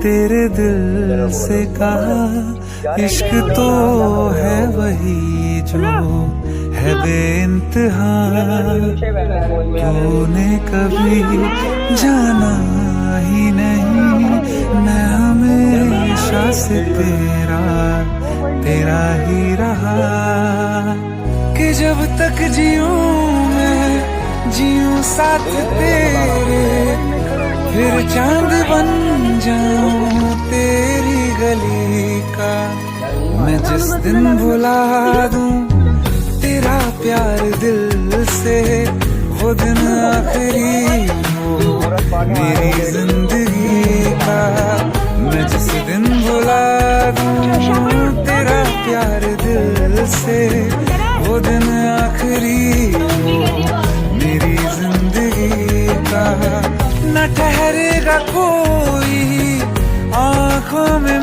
तेरे दिल से कहा इश्क तो है वही जो है बेइंतहा। तूने कभी जाना ही नहीं मैं हमेशा से तेरा ही रहा। कि जब तक जीऊं मैं जीऊं साथ तेरे, फिर चांद बन जाऊं तेरी गली का। मैं जिस दिन भुला दूं तेरा प्यार दिल से, वो दिन आखिरी हो मेरी जिंदगी का। मैं जिस दिन भुला दूं तेरा प्यार दिल से, वो दिन आखिरी हो मेरी जिंदगी का। न ठहरेगा कोई आँखों में